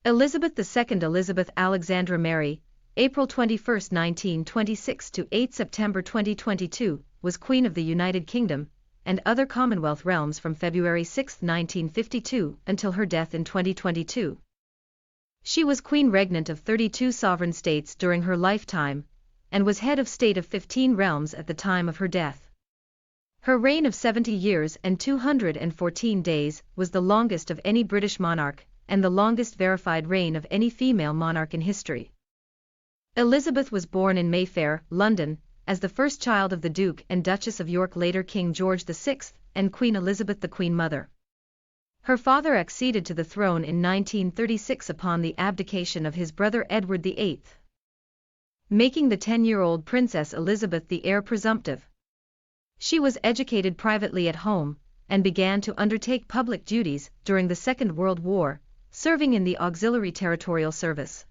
Elizabeth II Elizabeth Alexandra Mary, April 21, 1926 to 8 September 2022, was Queen of the United Kingdom and other Commonwealth realms from February 6, 1952 until her death in 2022. She was Queen Regnant of 32 sovereign states during her lifetime, and was head of state of 15 realms at the time of her death. Her reign of 70 years and 214 days was the longest of any British monarch, and the longest verified reign of any female monarch in history. Elizabeth was born in Mayfair, London, as the first child of the Duke and Duchess of York, later King George VI, and Queen Elizabeth the Queen Mother. Her father acceded to the throne in 1936 upon the abdication of his brother Edward VIII, making the 10-year-old Princess Elizabeth the heir presumptive. She was educated privately at home, and began to undertake public duties during the Second World War, serving in the Auxiliary Territorial Service.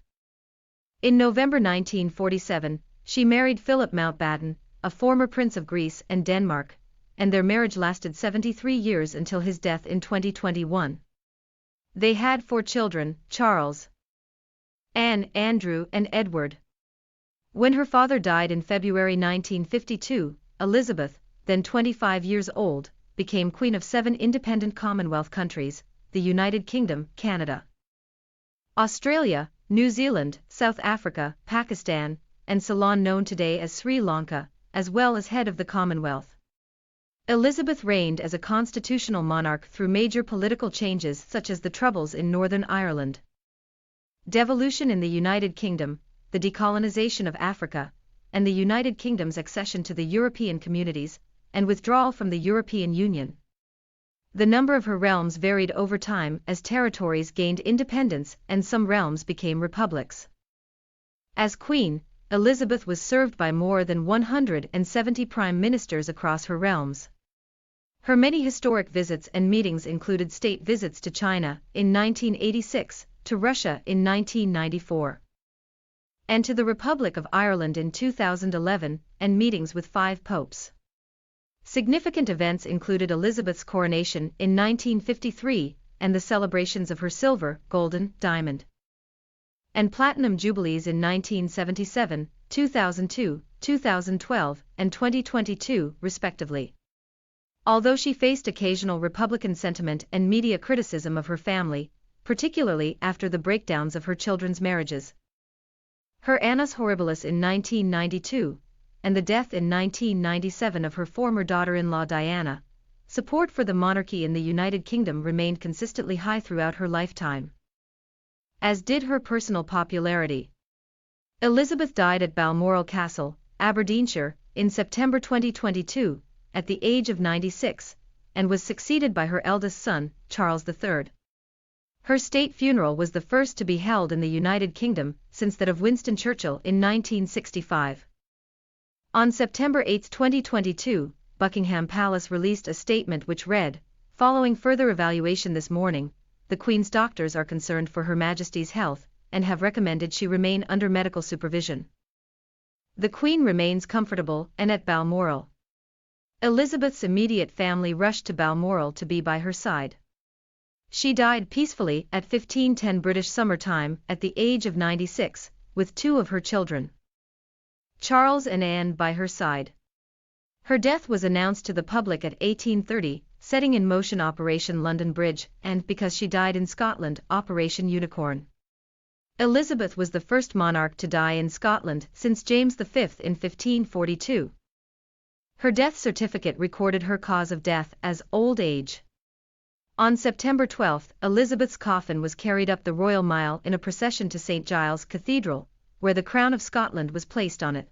In November 1947, she married Philip Mountbatten, a former Prince of Greece and Denmark, and their marriage lasted 73 years until his death in 2021. They had 4 children: Charles, Anne, Andrew, and Edward. When her father died in February 1952, Elizabeth, then 25 years old, became Queen of 7 independent Commonwealth countries: the United Kingdom, Canada, Australia, New Zealand, South Africa, Pakistan, and Ceylon, known today as Sri Lanka, as well as head of the Commonwealth. Elizabeth reigned as a constitutional monarch through major political changes such as the Troubles in Northern Ireland, devolution in the United Kingdom, the decolonization of Africa, and the United Kingdom's accession to the European Communities, and withdrawal from the European Union. The number of her realms varied over time as territories gained independence and some realms became republics. As Queen, Elizabeth was served by more than 170 prime ministers across her realms. Her many historic visits and meetings included state visits to China in 1986, to Russia in 1994, and to the Republic of Ireland in 2011, and meetings with 5 popes. Significant events included Elizabeth's coronation in 1953 and the celebrations of her silver, golden, diamond, and platinum jubilees in 1977, 2002, 2012, and 2022, respectively. Although she faced occasional Republican sentiment and media criticism of her family, particularly after the breakdowns of her children's marriages, her annus horribilis in 1992, and the death in 1997 of her former daughter-in-law Diana, support for the monarchy in the United Kingdom remained consistently high throughout her lifetime, as did her personal popularity. Elizabeth died at Balmoral Castle, Aberdeenshire, in September 2022, at the age of 96, and was succeeded by her eldest son, Charles III. Her state funeral was the first to be held in the United Kingdom since that of Winston Churchill in 1965. On September 8, 2022, Buckingham Palace released a statement which read, "Following further evaluation this morning, the Queen's doctors are concerned for Her Majesty's health and have recommended she remain under medical supervision. The Queen remains comfortable and at Balmoral." Elizabeth's immediate family rushed to Balmoral to be by her side. She died peacefully at 15:10 British Summer Time at the age of 96, with 2 of her children, Charles and Anne, by her side. Her death was announced to the public at 1830, setting in motion Operation London Bridge, and, because she died in Scotland, Operation Unicorn. Elizabeth was the first monarch to die in Scotland since James V in 1542. Her death certificate recorded her cause of death as old age. On September 12, Elizabeth's coffin was carried up the Royal Mile in a procession to St. Giles Cathedral, where the Crown of Scotland was placed on it.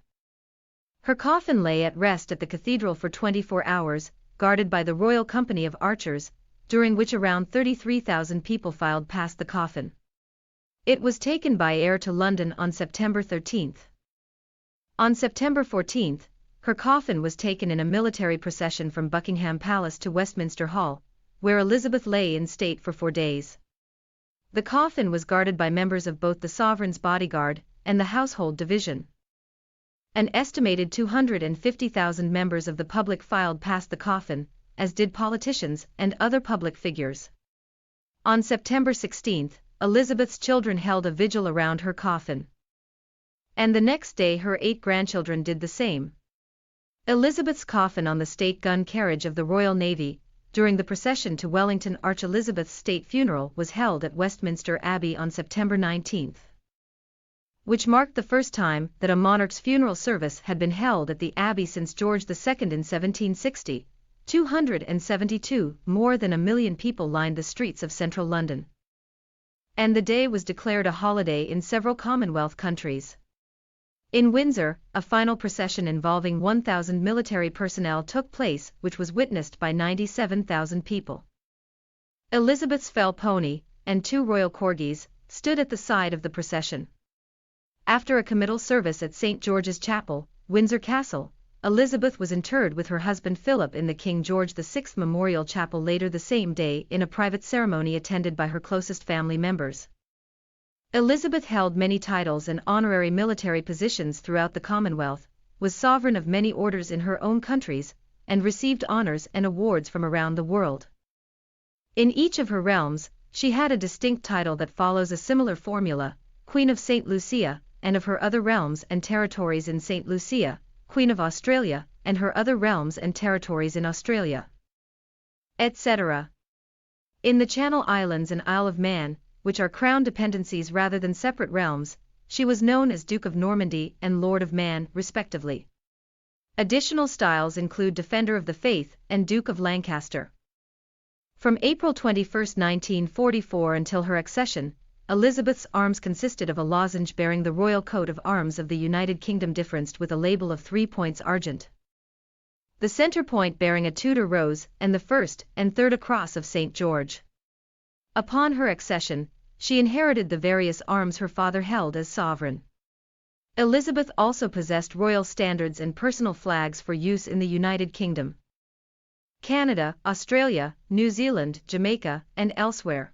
Her coffin lay at rest at the cathedral for 24 hours, guarded by the Royal Company of Archers, during which around 33,000 people filed past the coffin. It was taken by air to London on September 13. On September 14, her coffin was taken in a military procession from Buckingham Palace to Westminster Hall, where Elizabeth lay in state for 4 days. The coffin was guarded by members of both the Sovereign's bodyguard and the Household Division. An estimated 250,000 members of the public filed past the coffin, as did politicians and other public figures. On September 16, Elizabeth's children held a vigil around her coffin. And the next day her 8 grandchildren did the same. Elizabeth's coffin on the state gun carriage of the Royal Navy, during the procession to Wellington Arch. Elizabeth's state funeral was held at Westminster Abbey on September 19, which marked the first time that a monarch's funeral service had been held at the Abbey since George II in 1760. 272, more than 1 million people lined the streets of central London. And the day was declared a holiday in several Commonwealth countries. In Windsor, a final procession involving 1,000 military personnel took place, which was witnessed by 97,000 people. Elizabeth's fell pony, and 2 royal corgis, stood at the side of the procession. After a committal service at St. George's Chapel, Windsor Castle, Elizabeth was interred with her husband Philip in the King George VI Memorial Chapel later the same day in a private ceremony attended by her closest family members. Elizabeth held many titles and honorary military positions throughout the Commonwealth, was sovereign of many orders in her own countries, and received honors and awards from around the world. In each of her realms, she had a distinct title that follows a similar formula: Queen of St. Lucia, and of her other realms and territories in St. Lucia, Queen of Australia, and her other realms and territories in Australia, etc. In the Channel Islands and Isle of Man, which are crown dependencies rather than separate realms, she was known as Duke of Normandy and Lord of Man, respectively. Additional styles include Defender of the Faith and Duke of Lancaster. From April 21, 1944 until her accession, Elizabeth's arms consisted of a lozenge bearing the royal coat of arms of the United Kingdom differenced with a label of 3 points argent. The center point bearing a Tudor rose, and the first and third a cross of St. George. Upon her accession, she inherited the various arms her father held as sovereign. Elizabeth also possessed royal standards and personal flags for use in the United Kingdom, Canada, Australia, New Zealand, Jamaica, and elsewhere.